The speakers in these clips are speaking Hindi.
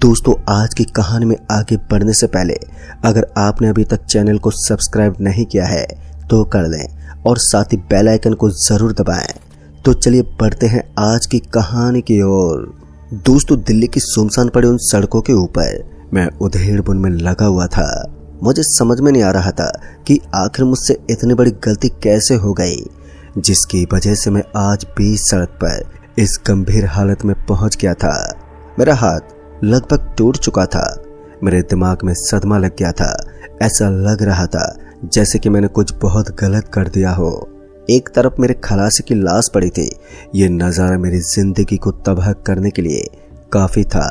दोस्तों, आज की कहानी में आगे बढ़ने से पहले अगर आपने अभी तक चैनल को सब्सक्राइब नहीं किया है तो कर लें और साथ ही बेल आइकन को जरूर दबाएं। तो चलिए बढ़ते हैं आज की कहानी की ओर। दोस्तों, दिल्ली की सुनसान पड़ी उन सड़कों के ऊपर मैं उधेड़-बुन में लगा हुआ था। मुझे समझ में नहीं आ रहा था कि आखिर मुझसे इतनी बड़ी गलती कैसे हो गई, जिसकी वजह से मैं आज भी सड़क पर इस गंभीर हालत में पहुंच गया था। मेरा हाथ लगभग टूट चुका था। मेरे दिमाग में सदमा लग गया था। ऐसा लग रहा था जैसे कि मैंने कुछ बहुत गलत कर दिया हो। एक तरफ मेरे खलासी की लाश पड़ी थी। ये नज़ारा मेरी जिंदगी को तबाह करने के लिए काफी था।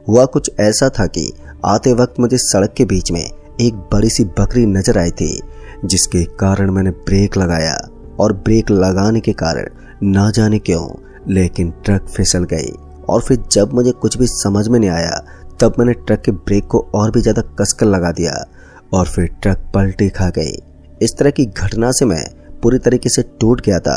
हुआ कुछ ऐसा था कि आते वक्त मुझे सड़क के बीच में एक बड़ी सी बकरी नजर आई थी, जिसके कारण मैंने ब्रेक लगाया और ब्रेक लगाने के कारण ना जाने क्यों लेकिन ट्रक फिसल गई। और फिर जब मुझे कुछ भी समझ में नहीं आया तब मैंने ट्रक के ब्रेक को और भी ज़्यादा कसकर लगा दिया और फिर ट्रक पलटी खा गई। इस तरह की घटना से मैं पूरी तरीके से टूट गया था।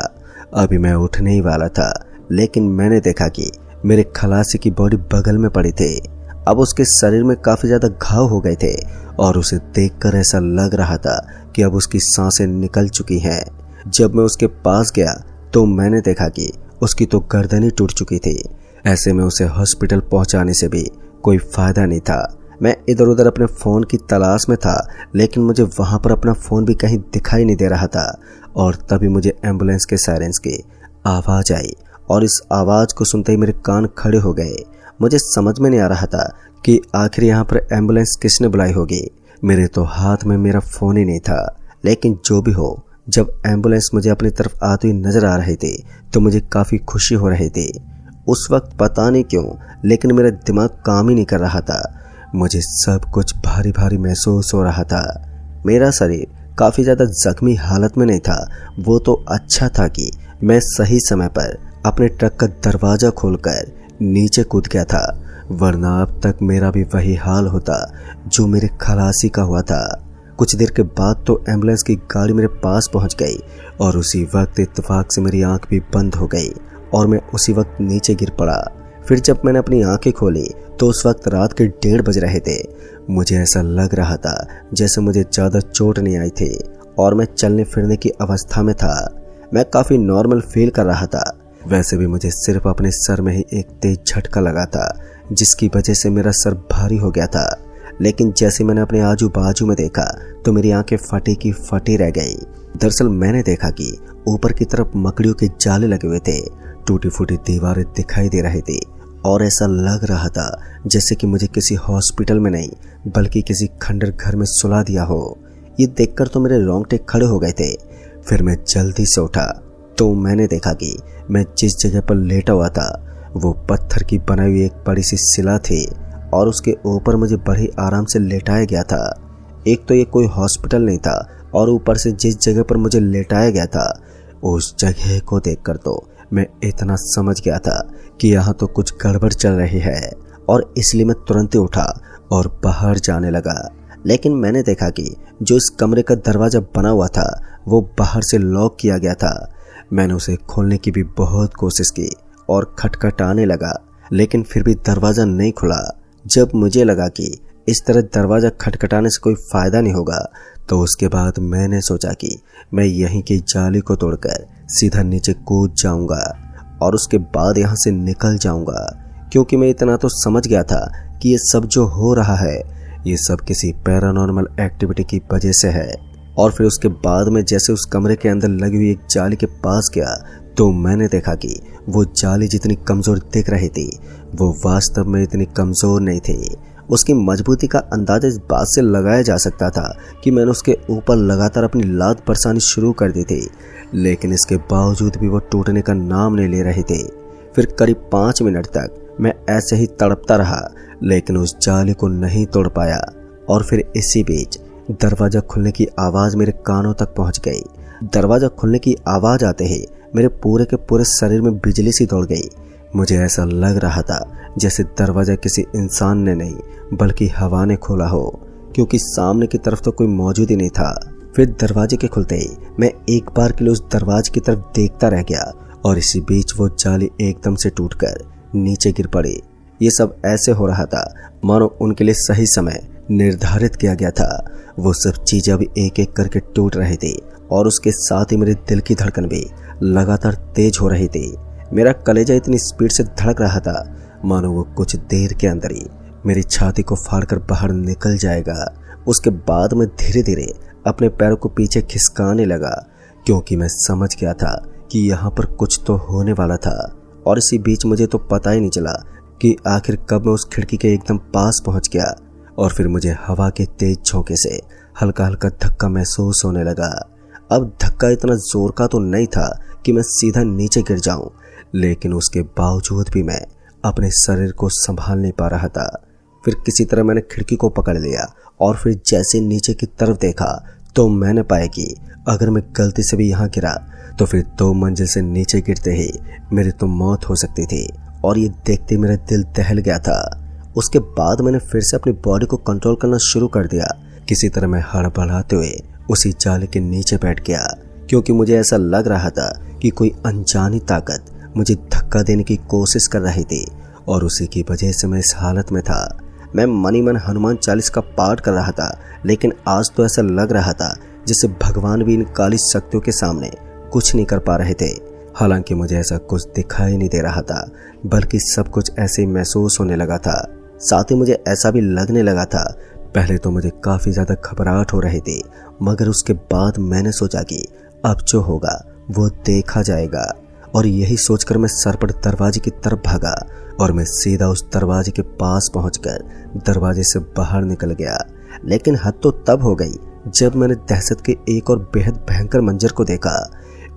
अभी मैं उठने ही वाला था, लेकिन मैंने देखा कि मेरे खलासी की बॉडी बगल में पड़ी थी। अब उसके शरीर में काफ़ी ज़्यादा घाव हो गए थे और उसे देखकर ऐसा लग रहा था कि अब उसकी सांसें निकल चुकी हैं। जब मैं उसके पास गया तो मैंने देखा कि उसकी तो गर्दन ही टूट चुकी थी। ऐसे में उसे हॉस्पिटल पहुंचाने से भी कोई फायदा नहीं था। मैं इधर उधर अपने फ़ोन की तलाश में था, लेकिन मुझे वहां पर अपना फ़ोन भी कहीं दिखाई नहीं दे रहा था। और तभी मुझे एम्बुलेंस के सायरेंस की आवाज़ आई और इस आवाज़ को सुनते ही मेरे कान खड़े हो गए। मुझे समझ में नहीं आ रहा था कि आखिर यहाँ पर एम्बुलेंस किसने बुलाई होगी। मेरे तो हाथ में मेरा फ़ोन ही नहीं था। लेकिन जो भी हो, जब एम्बुलेंस मुझे अपनी तरफ आती हुई नज़र आ रही थी तो मुझे काफ़ी खुशी हो रही थी। उस वक्त पता नहीं क्यों लेकिन मेरा दिमाग काम ही नहीं कर रहा था। मुझे सब कुछ भारी भारी महसूस हो रहा था। मेरा शरीर काफ़ी ज़्यादा जख्मी हालत में नहीं था। वो तो अच्छा था कि मैं सही समय पर अपने ट्रक का दरवाज़ा खोलकर नीचे कूद गया था, वरना अब तक मेरा भी वही हाल होता जो मेरे खलासी का हुआ था। कुछ देर के बाद तो एम्बुलेंस की गाड़ी मेरे पास पहुंच गई और उसी वक्त इत्तेफाक से मेरी आंख भी बंद हो गई और मैं उसी वक्त नीचे गिर पड़ा। फिर जब मैंने अपनी आंखें खोली तो उस वक्त रात के 1:30 बज रहे थे। मुझे ऐसा लग रहा था जैसे मुझे ज़्यादा चोट नहीं आई थी और मैं चलने फिरने की अवस्था में था। मैं काफ़ी नॉर्मल फील कर रहा था। वैसे भी मुझे सिर्फ अपने सर में ही एक तेज झटका लगा था, जिसकी वजह से मेरा सर भारी हो गया था। लेकिन जैसे मैंने अपने आजू बाजू में देखा तो मेरी आंखें फटी की फटी रह गई। दरअसल मैंने देखा कि ऊपर की तरफ मकड़ियों के जाले लगे हुए थे। टूटी फूटी दीवारें दिखाई दे रही थी और ऐसा लग रहा था जैसे कि मुझे किसी हॉस्पिटल में नहीं बल्कि किसी खंडर घर में सुला दिया हो। ये देखकर तो मेरे रोंगटे खड़े हो गए थे। फिर मैं जल्दी से उठा तो मैंने देखा कि मैं जिस जगह पर लेटा हुआ था वो पत्थर की बनाई हुई एक बड़ी सी शिला थी और उसके ऊपर मुझे बड़ी आराम से लेटाया गया था। एक तो ये कोई हॉस्पिटल नहीं था और ऊपर से जिस जगह पर मुझे लेटाया गया था उस जगह को देखकर तो मैं इतना समझ गया था कि यहाँ तो कुछ गड़बड़ चल रही है और इसलिए मैं तुरंत ही उठा और बाहर जाने लगा। लेकिन मैंने देखा कि जो इस कमरे का दरवाज़ा बना हुआ था वो बाहर से लॉक किया गया था। मैंने उसे खोलने की भी बहुत कोशिश की और खटखटाने लगा, लेकिन फिर भी दरवाज़ा नहीं खुला। जब मुझे लगा कि इस तरह दरवाज़ा खटखटाने से कोई फ़ायदा नहीं होगा तो उसके बाद मैंने सोचा कि मैं यहीं की जाली को तोड़कर सीधा नीचे कूद जाऊंगा और उसके बाद यहाँ से निकल जाऊंगा, क्योंकि मैं इतना तो समझ गया था कि ये सब जो हो रहा है ये सब किसी पैरानॉर्मल एक्टिविटी की वजह से है। और फिर उसके बाद में जैसे उस कमरे के अंदर लगी हुई एक जाली के पास गया तो मैंने देखा कि वो जाली जितनी कमज़ोर दिख रही थी वो वास्तव में इतनी कमज़ोर नहीं थी। उसकी मजबूती का अंदाजा इस बात से लगाया जा सकता था कि मैंने उसके ऊपर लगातार अपनी लात बरसानी शुरू कर दी थी, लेकिन इसके बावजूद भी वो टूटने का नाम नहीं ले रही थी। फिर करीब 5 मिनट तक मैं ऐसे ही तड़पता रहा, लेकिन उस जाली को नहीं तोड़ पाया। और फिर इसी बीच दरवाज़ा खुलने की आवाज़ मेरे कानों तक पहुंच गई। दरवाज़ा खुलने की आवाज़ आते ही मेरे पूरे के पूरे शरीर में बिजली सी दौड़ गई। मुझे ऐसा लग रहा था जैसे दरवाज़ा किसी इंसान ने नहीं बल्कि हवा ने खोला हो, क्योंकि सामने की तरफ तो कोई मौजूद ही नहीं था। फिर दरवाजे के खुलते ही मैं एक बार के लिए उस दरवाजे की तरफ देखता रह गया और इसी बीच वो जाली एकदम से टूटकर नीचे गिर पड़ी। ये सब ऐसे हो रहा था मानो उनके लिए सही समय निर्धारित किया गया था। वो सब चीजें अभी एक एक करके टूट रही थी और उसके साथ ही मेरे दिल की धड़कन भी लगातार तेज हो रही थी। मेरा कलेजा इतनी स्पीड से धड़क रहा था मानो वो कुछ देर के अंदर ही मेरी छाती को फाड़कर बाहर निकल जाएगा। उसके बाद मैं धीरे धीरे अपने पैरों को पीछे खिसकाने लगा, क्योंकि मैं समझ गया था कि यहाँ पर कुछ तो होने वाला था। और इसी बीच मुझे तो पता ही नहीं चला कि आखिर कब मैं उस खिड़की के एकदम पास पहुंच गया। और फिर मुझे हवा के तेज झोंके से हल्का हल्का धक्का महसूस होने लगा। अब धक्का इतना जोर का तो नहीं था कि मैं सीधा नीचे गिर जाऊं, लेकिन उसके बावजूद भी मैं अपने शरीर को संभाल नहीं पा रहा था। फिर किसी तरह मैंने खिड़की को पकड़ लिया और फिर जैसे नीचे की तरफ देखा तो मैंने पाया कि अगर मैं गलती से भी यहाँ गिरा तो फिर 2 मंजिल से नीचे गिरते ही मेरी तो मौत हो सकती थी। और ये देखते मेरा दिल दहल गया था। उसके बाद मैंने फिर से अपनी बॉडी को कंट्रोल करना शुरू कर दिया। किसी तरह मैं हड़बड़ाते हुए उसी जाले के नीचे बैठ गया, क्योंकि मुझे ऐसा लग रहा था कि कोई अनजानी ताकत मुझे धक्का देने की कोशिश कर रही थी और उसी की वजह से मैं इस हालत में था। मैं मनी मन हनुमान चालीस का पाठ कर रहा था, लेकिन आज तो ऐसा लग रहा था जैसे भगवान भी इन काली शक्तियों के सामने कुछ नहीं कर पा रहे थे। हालांकि मुझे ऐसा कुछ दिखाई नहीं दे रहा था, बल्कि सब कुछ ऐसे ही महसूस होने लगा था। साथ ही मुझे ऐसा भी लगने लगा था, पहले तो मुझे काफी ज्यादा घबराहट हो रही थी, मगर उसके बाद मैंने सोचा कि अब जो होगा वो देखा जाएगा। और यही सोचकर मैं सरपट दरवाजे की तरफ भागा और मैं सीधा उस दरवाजे के पास पहुंचकर दरवाजे से बाहर निकल गया। लेकिन हद तो तब हो गई जब मैंने दहशत के एक और बेहद भयंकर मंजर को देखा।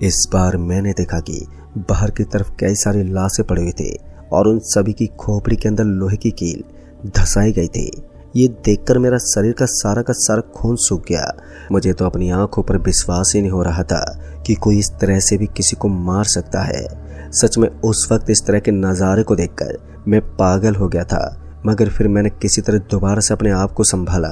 इस बार मैंने देखा कि बाहर की तरफ कई सारी लाशें पड़ी हुई थी और उन सभी की खोपड़ी के अंदर लोहे की कील धंसाई गई थी। ये देखकर मेरा शरीर का सारा खून सूख गया। मुझे तो अपनी आंखों पर विश्वास ही नहीं हो रहा था कि कोई इस तरह से भी किसी को मार सकता है। सच में उस वक्त इस तरह के नज़ारे को देखकर मैं पागल हो गया था, मगर फिर मैंने किसी तरह दोबारा से अपने आप को संभाला,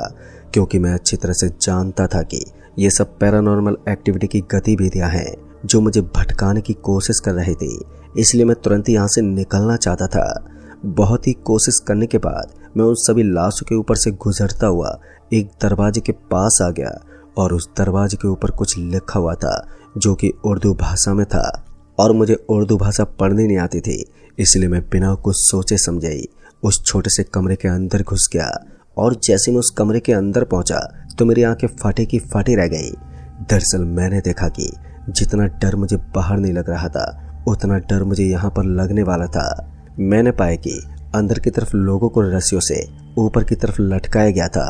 क्योंकि मैं अच्छी तरह से जानता था कि ये सब पैरानॉर्मल एक्टिविटी की गतिविधियां हैं जो मुझे भटकाने की कोशिश कर रही थी। इसलिए मैं तुरंत यहाँ से निकलना चाहता था। बहुत ही कोशिश करने के बाद मैं उन सभी लाशों के ऊपर से गुजरता हुआ एक दरवाजे के पास आ गया और उस दरवाजे के ऊपर कुछ लिखा हुआ था जो कि उर्दू भाषा में था और मुझे उर्दू भाषा पढ़नी नहीं आती थी। इसलिए मैं बिना कुछ सोचे समझे ही उस छोटे से कमरे के अंदर घुस गया। और जैसे मैं उस कमरे के अंदर पहुंचा तो मेरी आंखें फटे की फटी रह गई। दरअसल मैंने देखा कि जितना डर मुझे बाहर नहीं लग रहा था उतना डर मुझे यहाँ पर लगने वाला था। मैंने पाया कि अंदर की तरफ लोगों को रस्सियों से ऊपर की तरफ लटकाया गया था।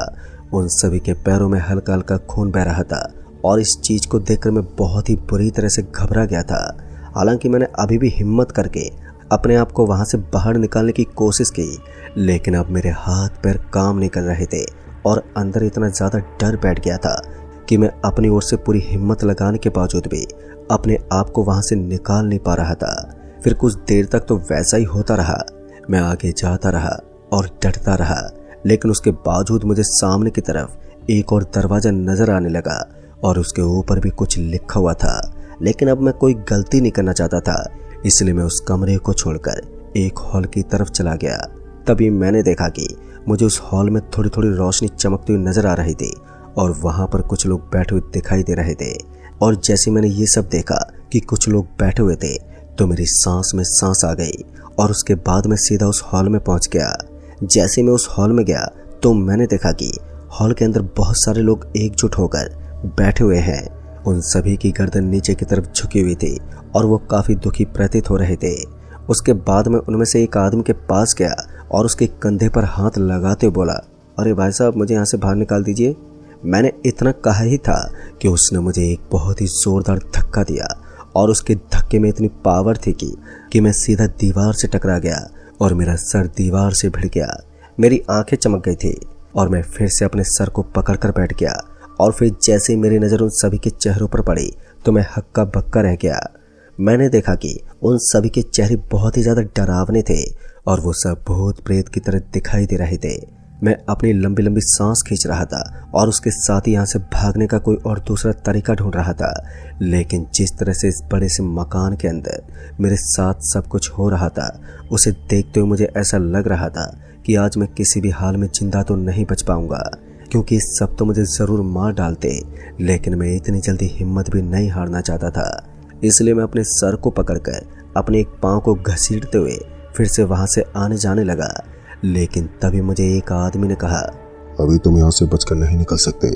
उन सभी के पैरों में हल्का हल्का खून बह रहा था और इस चीज को देखकर मैं बहुत ही बुरी तरह से घबरा गया था। हालांकि मैंने अभी भी हिम्मत करके अपने आप को वहां से बाहर निकालने की कोशिश की, लेकिन अब मेरे हाथ पैर काम नहीं कर रहे थे और अंदर इतना ज्यादा डर बैठ गया था कि मैं अपनी ओर से पूरी हिम्मत लगाने के बावजूद भी अपने आप को वहां से निकाल नहीं पा रहा था। फिर कुछ देर तक तो वैसा ही होता रहा। मैं आगे जाता रहा और डरता रहा, लेकिन उसके बावजूद मुझे सामने की तरफ एक और दरवाजा नजर आने लगा और उसके ऊपर भी कुछ लिखा हुआ था। लेकिन अब मैं कोई गलती नहीं करना चाहता था, इसलिए मैं उस कमरे को छोड़कर एक हॉल की तरफ चला गया। तभी मैंने देखा कि मुझे उस हॉल में थोड़ी थोड़ी रोशनी चमकती हुई नजर आ रही थी और वहां पर कुछ लोग बैठे हुए दिखाई दे रहे थे। और जैसे मैंने ये सब देखा कि कुछ लोग बैठे हुए थे तो मेरी सांस में सांस आ गई और उसके बाद मैं सीधा उस हॉल में पहुंच गया। जैसे मैं उस हॉल में गया तो मैंने देखा कि हॉल के अंदर बहुत सारे लोग एकजुट होकर बैठे हुए हैं। उन सभी की गर्दन नीचे की तरफ झुकी हुई थी और वो काफी दुखी प्रतीत हो रहे थे। उसके बाद मैं उनमें से एक आदमी के पास गया और उसके कंधे पर हाथ लगाते बोला, अरे भाई साहब, मुझे यहाँ से बाहर निकाल दीजिए। मैंने इतना कहा ही था कि उसने मुझे एक बहुत ही जोरदार धक्का दिया और उसके धक्के में इतनी पावर थी कि मैं सीधा दीवार से टकरा गया और मेरा सर दीवार से भिड़ गया। मेरी आंखें चमक गई थी और मैं फिर से अपने सर को पकड़कर बैठ गया। और फिर जैसे ही मेरी नज़र उन सभी के चेहरों पर पड़ी तो मैं हक्का बक्का रह गया। मैंने देखा कि उन सभी के चेहरे बहुत ही ज़्यादा डरावने थे और वो सब भूत प्रेत की तरह दिखाई दे रहे थे। मैं अपनी लंबी लंबी सांस खींच रहा था और उसके साथ ही यहाँ से भागने का कोई और दूसरा तरीका ढूंढ रहा था। लेकिन जिस तरह से इस बड़े से मकान के अंदर मेरे साथ सब कुछ हो रहा था, उसे देखते हुए मुझे ऐसा लग रहा था कि आज मैं किसी भी हाल में जिंदा तो नहीं बच पाऊंगा, क्योंकि सब तो मुझे ज़रूर मार डालते। लेकिन मैं इतनी जल्दी हिम्मत भी नहीं हारना चाहता था, इसलिए मैं अपने सर को पकड़कर अपने एक पाँव को घसीटते हुए फिर से वहाँ से आने जाने लगा। लेकिन तभी मुझे एक आदमी ने कहा, अभी तुम यहाँ से बचकर नहीं निकल सकते।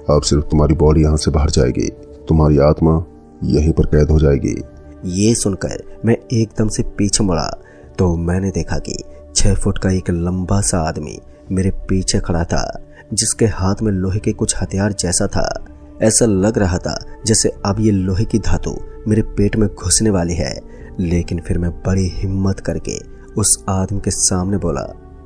अब सिर्फ तुम्हारी बॉडी यहाँ से बाहर जाएगी, तुम्हारी आत्मा यहीं पर कैद हो जाएगी। ये सुनकर मैं एकदम से पीछे मुड़ा तो मैंने देखा कि 6 फुट का एक लंबा सा आदमी मेरे पीछे खड़ा था, जिसके हाथ में लोहे के कुछ हथियार जैसा था। ऐसा लग रहा था जैसे अब ये लोहे की धातु मेरे पेट में घुसने वाली है। लेकिन फिर मैं बड़ी हिम्मत करके उस आदमी के सामने बोला,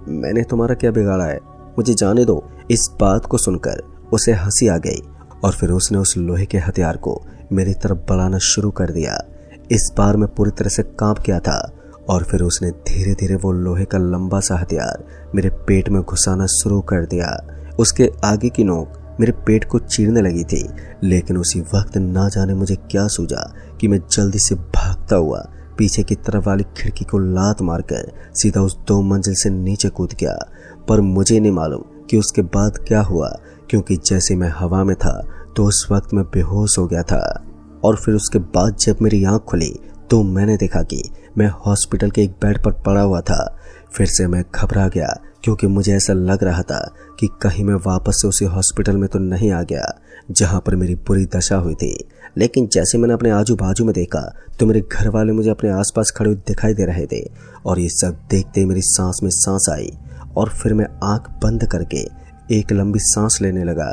मैंने तुम्हारा क्या बिगाड़ा है, मुझे जाने दो। इस बात को सुनकर उसे हंसी आ गई और फिर उसने उस लोहे के हथियार को मेरी तरफ बढ़ाना शुरू कर दिया। इस बार मैं पूरी तरह से कांप गया था और फिर उसने धीरे धीरे वो लोहे का लंबा सा हथियार मेरे पेट में घुसाना शुरू कर दिया। उसके आगे की नोक मेरे पेट को चीरने लगी थी। लेकिन उसी वक्त ना जाने मुझे क्या सूझा कि मैं जल्दी से भागता हुआ पीछे की तरफ वाली खिड़की को लात मारकर सीधा उस 2 मंजिल से नीचे कूद गया। पर मुझे नहीं मालूम कि उसके बाद क्या हुआ, क्योंकि जैसे मैं हवा में था तो उस वक्त मैं बेहोश हो गया था। और फिर उसके बाद जब मेरी आंख खुली तो मैंने देखा कि मैं हॉस्पिटल के एक बेड पर पड़ा हुआ था। फिर से मैं घबरा गया, क्योंकि मुझे ऐसा लग रहा था कि कहीं मैं वापस से उसी हॉस्पिटल में तो नहीं आ गया जहां पर मेरी बुरी दशा हुई थी। लेकिन जैसे मैंने अपने आजू बाजू में देखा तो मेरे घर वाले मुझे अपने आसपास खड़े हुए दिखाई दे रहे थे। और ये सब देखते ही मेरी सांस में सांस आई और फिर मैं आंख बंद करके एक लंबी सांस लेने लगा।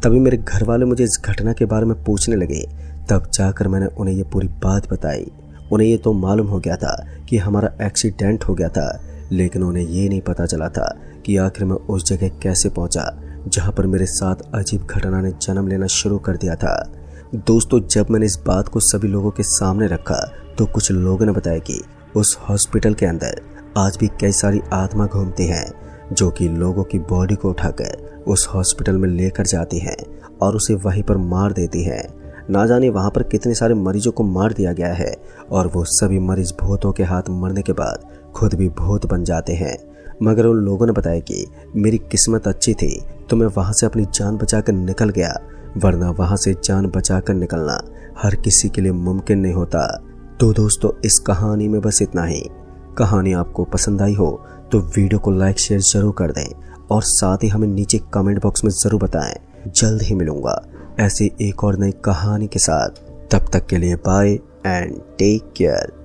तभी मेरे घर वाले मुझे इस घटना के बारे में पूछने लगे। तब जाकर मैंने उन्हें ये पूरी बात बताई। उन्हें ये तो मालूम हो गया था कि हमारा एक्सीडेंट हो गया था, लेकिन उन्हें ये नहीं पता चला था कि आखिर मैं उस जगह कैसे पहुंचा जहां पर मेरे साथ अजीब घटना ने जन्म लेना शुरू कर दिया था। दोस्तों, जब मैंने इस बात को सभी लोगों के सामने रखा तो कुछ लोगों ने बताया कि उस हॉस्पिटल के अंदर आज भी कई सारी आत्मा घूमती हैं, जो कि लोगों की बॉडी को उठाकर उस हॉस्पिटल में लेकर जाती हैं और उसे वहीं पर मार देती हैं। ना जाने वहां पर कितने सारे मरीजों को मार दिया गया है और वो सभी मरीज भूतों के हाथ मरने के बाद खुद भी भूत बन जाते हैं। मगर उन लोगों ने बताया कि मेरी किस्मत अच्छी थी तो मैं वहां से अपनी जान बचाकर निकल गया, वरना वहां से जान बचाकर निकलना हर किसी के लिए मुमकिन नहीं होता। तो दोस्तों, इस कहानी में बस इतना ही। कहानी आपको पसंद आई हो तो वीडियो को लाइक शेयर जरूर कर दें और साथ ही हमें नीचे कमेंट बॉक्स में जरूर बताएं। जल्द ही मिलूंगा ऐसी एक और नई कहानी के साथ। तब तक के लिए बाय एंड टेक केयर।